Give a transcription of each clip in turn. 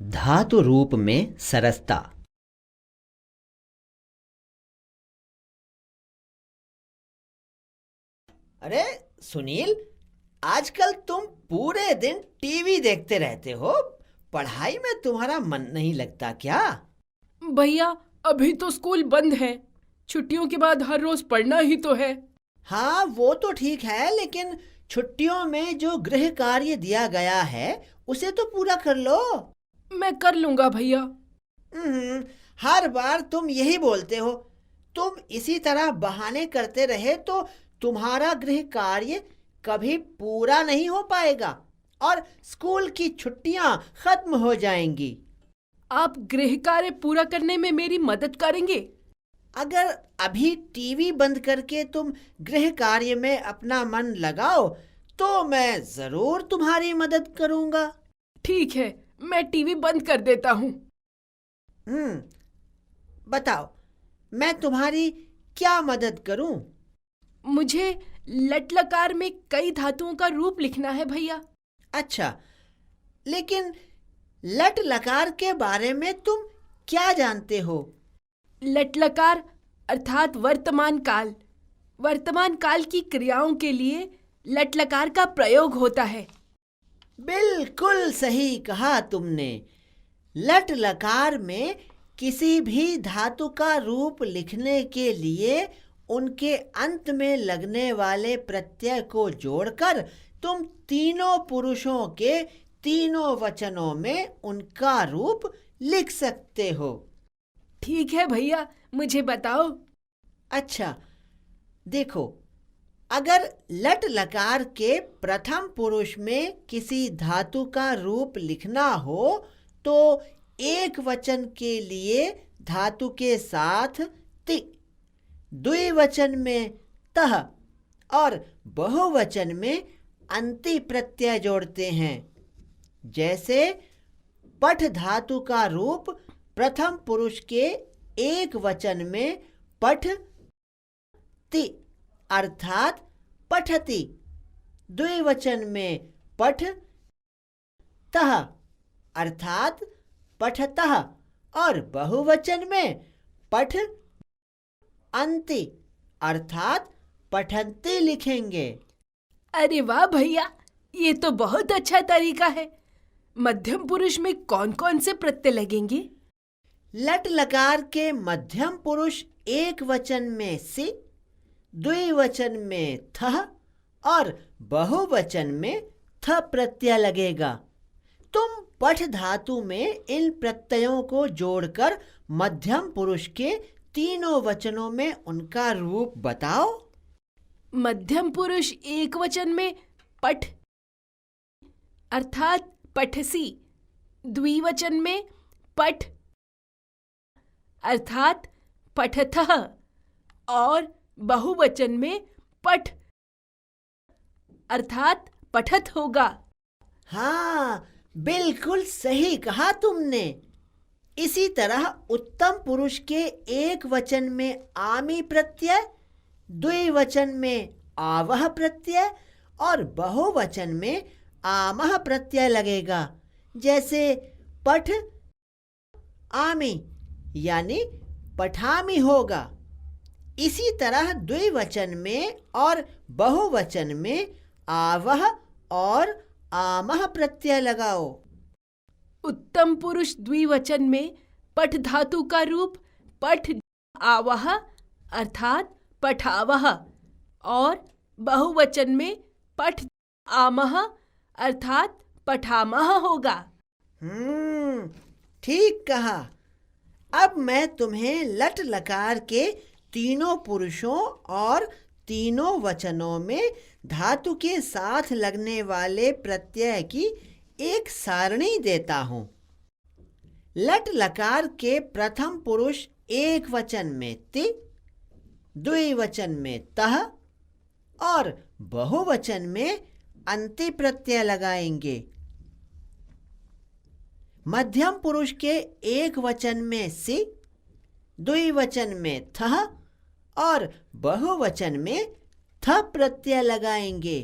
धातु रूप में सरसता। अरे सुनील, आजकल तुम पूरे दिन टीवी देखते रहते हो। पढ़ाई में तुम्हारा मन नहीं लगता क्या? भैया, अभी तो स्कूल बंद है। छुट्टियों के बाद हर रोज पढ़ना ही तो है। हाँ, वो तो ठीक है, लेकिन छुट्टियों में जो गृह कार्य दिया गया है उसे तो पूरा कर लो। मैं कर लूंगा भैया। हर बार तुम यही बोलते हो। तुम इसी तरह बहाने करते रहे तो तुम्हारा गृह कार्य कभी पूरा नहीं हो पाएगा और स्कूल की छुट्टियां खत्म हो जाएंगी। आप गृह कार्य पूरा करने में मेरी मदद करेंगे? अगर अभी टीवी बंद करके तुम गृह कार्य में अपना मन लगाओ तो मैं जरूर तुम्हारी मदद करूंगा। ठीक है, मैं टीवी बंद कर देता हूँ। बताओ, मैं तुम्हारी क्या मदद करूं? मुझे लट लकार में कई धातुओं का रूप लिखना है भैया। अच्छा, लेकिन लट लकार के बारे में तुम क्या जानते हो? लट लकार अर्थात वर्तमान काल। वर्तमान काल की क्रियाओं के लिए लट लकार का प्रयोग होता है। बिल्कुल सही कहा तुमने। लट लकार में किसी भी धातु का रूप लिखने के लिए उनके अंत में लगने वाले प्रत्यय को जोड़कर तुम तीनों पुरुषों के तीनों वचनों में उनका रूप लिख सकते हो। ठीक है भैया, मुझे बताओ। अच्छा, देखो, अगर लट लकार के प्रथम पुरुष में किसी धातु का रूप लिखना हो तो एक वचन के लिए धातु के साथ ति, द्विवचन में तह और बहुवचन में अंति प्रत्यय जोड़ते हैं। जैसे पठ धातु का रूप प्रथम पुरुष के एक वचन में पठ ति अर्थात पठति, द्विवचन में पठ तह अर्थात पठतः और बहुवचन में पठ अंति अर्थात पठन्ति लिखेंगे। अरे वाह भैया, ये तो बहुत अच्छा तरीका है। मध्यम पुरुष में कौन कौन से प्रत्यय लगेंगे? लट लकार के मध्यम पुरुष एक वचन में सि, द्विवचन में थह और बहुवचन में थ प्रत्यय लगेगा। तुम पठ धातु में इन प्रत्ययों को जोड़कर मध्यम पुरुष के तीनों वचनों में उनका रूप बताओ। मध्यम पुरुष एक वचन में पठ अर्थात पठसी, द्विवचन में पठ अर्थात पठथः और बहुवचन में पठ अर्थात पठत होगा। हाँ, बिल्कुल सही कहा तुमने। इसी तरह उत्तम पुरुष के एक वचन में आमी प्रत्यय, द्विवचन में आवह प्रत्यय और बहुवचन में आमह प्रत्यय लगेगा। जैसे पठ आमी यानी पठामी होगा। इसी तरह द्विवचन में और बहुवचन में आवह और आमह प्रत्यय लगाओ। उत्तम पुरुष द्विवचन में पठ धातु का रूप पठ आवह अर्थात पठावह और बहुवचन में पठ आमह अर्थात पठामह होगा। ठीक कहा। अब मैं तुम्हें लट लकार के तीनों पुरुषों और तीनों वचनों में धातु के साथ लगने वाले प्रत्यय की एक सारणी देता हूं। लट लकार के प्रथम पुरुष एक वचन में ति, द्विवचन में तह और बहुवचन में अंति प्रत्यय लगाएंगे। मध्यम पुरुष के एक वचन में सि, द्विवचन में थह और बहुवचन में थ प्रत्यय लगाएंगे।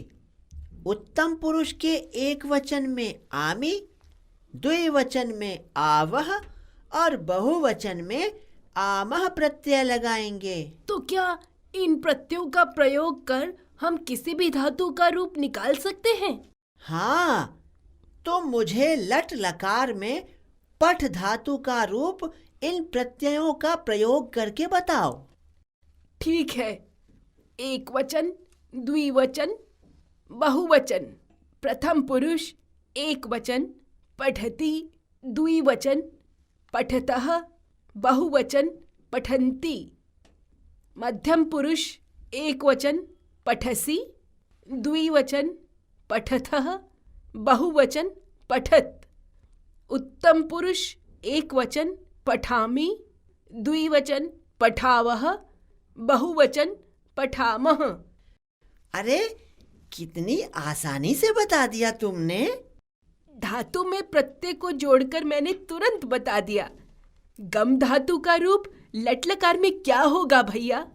उत्तम पुरुष के एक वचन में आमी, द्विवचन में आवह और बहुवचन में आमह प्रत्यय लगाएंगे। तो क्या इन प्रत्ययों का प्रयोग कर हम किसी भी धातु का रूप निकाल सकते हैं? हाँ, तो मुझे लट लकार में पठ धातु का रूप इन प्रत्ययों का प्रयोग करके बताओ। ठीक है। एक वचन, द्विवचन, बहुवचन। प्रथम पुरुष एक वचन, पठति। द्विवचन पठतः। बहुवचन पठन्ति। मध्यम पुरुष एक वचन, पठसि। द्विवचन पठथः। बहुवचन पठत। उत्तम पुरुष एक वचन, पठामि। द्विवचन पठावः। बहुवचन पठामः। अरे, कितनी आसानी से बता दिया तुमने। धातु में प्रत्यय को जोड़कर मैंने तुरंत बता दिया। गम धातु का रूप लट लकार में क्या होगा भैया?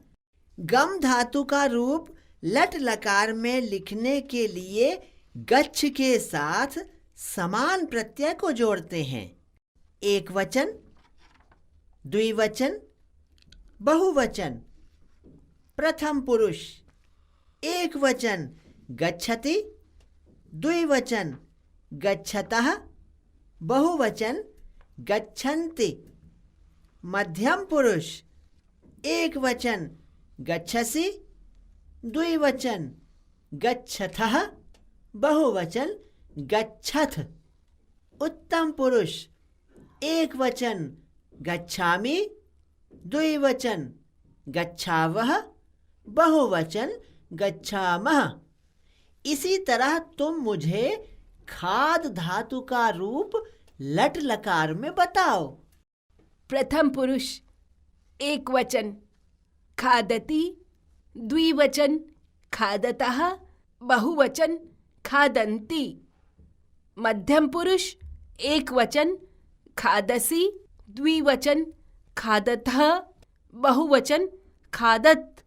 गम धातु का रूप लट लकार में लिखने के लिए गच्छ के साथ समान प्रत्यय को जोड़ते हैं। एक वचन, द्विवचन, बहुवचन। प्रथम पुरुष एक वचन गच्छति। द्विवचन गच्छतः। बहुवचन गच्छन्ति। मध्यम पुरुष एक वचन गच्छसि। द्विवचन गच्छथः। बहुवचन गच्छथ। उत्तम पुरुष एक वचन गच्छामि। द्विवचन गच्छावः। बहुवचन गच्छामः। इसी तरह तुम मुझे खाद धातु का रूप लट लकार में बताओ। प्रथम पुरुष एक वचन, खादति। द्विवचन खादतः। बहुवचन खादन्ति। मध्यम पुरुष एक वचन, खादसि। द्विवचन खादतः। बहुवचन खादत।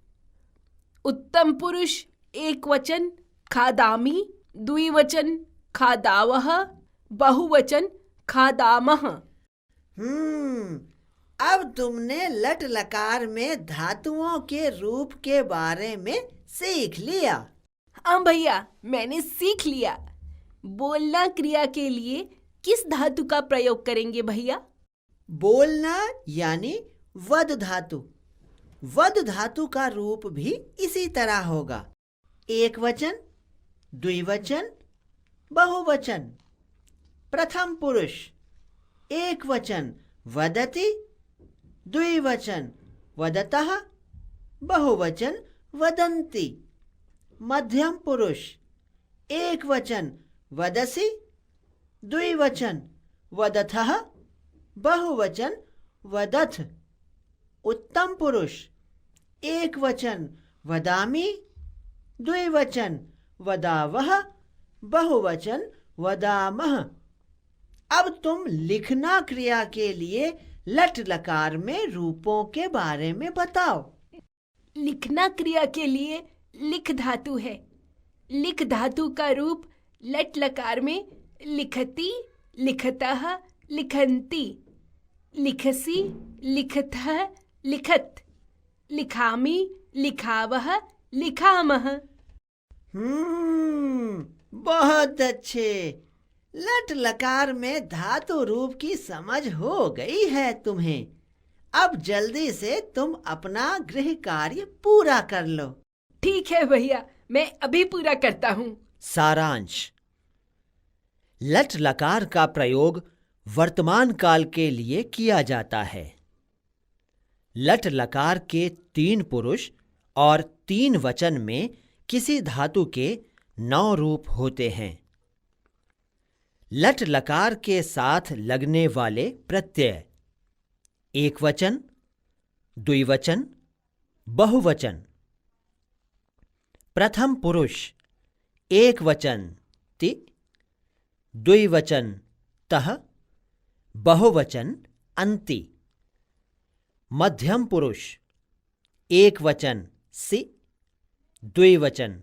उत्तम पुरुष एक वचन, खादामि। द्विवचन खादावः। बहुवचन खादामः। अब तुमने लट लकार में धातुओं के रूप के बारे में सीख लिया। हाँ भैया, मैंने सीख लिया। बोलना क्रिया के लिए किस धातु का प्रयोग करेंगे भैया? बोलना यानी वद धातु। वद धातु का रूप भी इसी तरह होगा। एक वचन, द्विवचन, बहुवचन। प्रथम पुरुष एक वचन वदति। द्विवचन वदतः। बहुवचन वदन्ति। मध्यम पुरुष एक वचन वदसि। द्विवचन वदथः। बहुवचन वदथ। उत्तम पुरुष एक वचन वदामि। द्विवचन वदावः। बहुवचन वदामः। अब तुम लिखना क्रिया के लिए लट लकार में रूपों के बारे में बताओ। लिखना क्रिया के लिए लिख धातु है। लिख धातु का रूप लट लकार में लिखति, लिखतः, लिखन्ति। लिखसि, लिखतः, लिखत। लिखामि, लिखावः, लिखामः। बहुत अच्छे। लट लकार में धातु रूप की समझ हो गई है तुम्हें। अब जल्दी से तुम अपना गृह कार्य पूरा कर लो। ठीक है भैया, मैं अभी पूरा करता हूँ। सारांश। लट लकार का प्रयोग वर्तमान काल के लिए किया जाता है। लट लकार के 3 पुरुष और 3 वचन में किसी धातु के 9 रूप होते हैं। लट लकार के साथ लगने वाले प्रत्यय एक वचन, द्विवचन, बहुवचन। प्रथम पुरुष एक वचन ति। द्विवचन तः। बहुवचन अन्ति। मध्यम पुरुष एक वचन सि। द्विवचन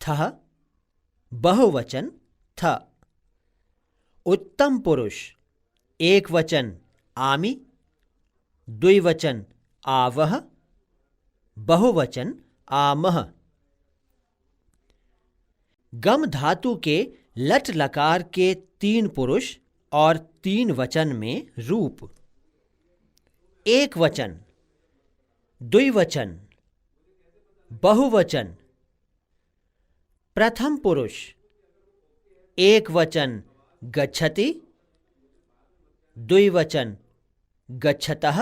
थः। बहुवचन थ। उत्तम पुरुष एक वचन आमि, द्विवचन आवः, बहुवचन आमः। गम धातु के लट लकार के 3 पुरुष और 3 वचन में रूप: एक वचन, द्विवचन, बहुवचन। प्रथम पुरुष एक वचन गच्छति, द्विवचन गच्छतः,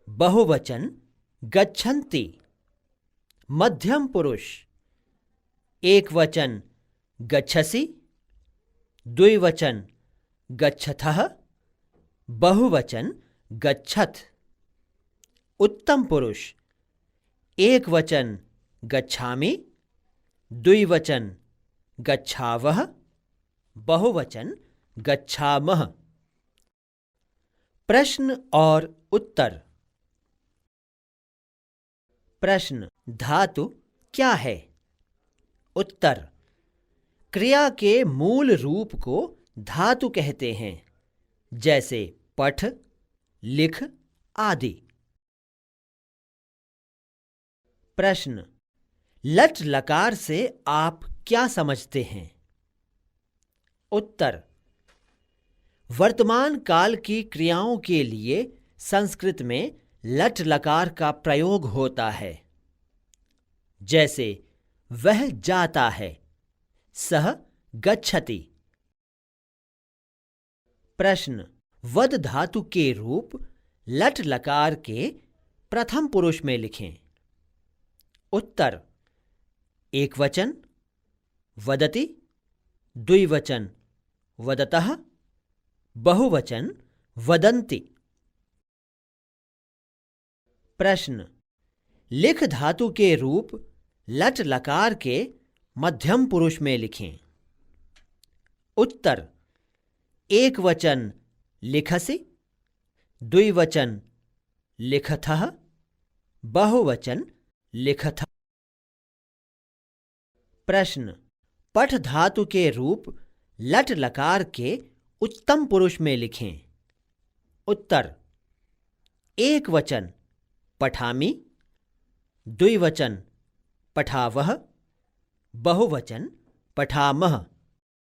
बहुवचन गच्छन्ति। मध्यम पुरुष एक वचन गच्छसि, द्विवचन गच्छथः, बहुवचन गच्छथ। उत्तम पुरुष एक वचन गच्छामि, द्विवचन गच्छावः, बहुवचन गच्छामः। प्रश्न और उत्तर। प्रश्न: धातु क्या है? उत्तर: क्रिया के मूल रूप को धातु कहते हैं, जैसे पठ, लिख आदि। प्रश्न: लट लकार से आप क्या समझते हैं? उत्तर: वर्तमान काल की क्रियाओं के लिए संस्कृत में लट लकार का प्रयोग होता है, जैसे वह जाता है, सह गच्छति। प्रश्न: वद धातु के रूप लट लकार के प्रथम पुरुष में लिखें। उत्तर: एक वचन वदति, द्विवचन वदतः, बहुवचन वदन्ति। प्रश्न: लिख धातु के रूप लट लकार के मध्यम पुरुष में लिखें। उत्तर: एक वचन लिखसि, द्विवचन लिखथः, बहुवचन लिखथ। प्रश्न: पठ धातु के रूप लट लकार के उत्तम पुरुष में लिखें। उत्तर: एक वचन पठामि, द्विवचन पठावः, बहुवचन पठामः।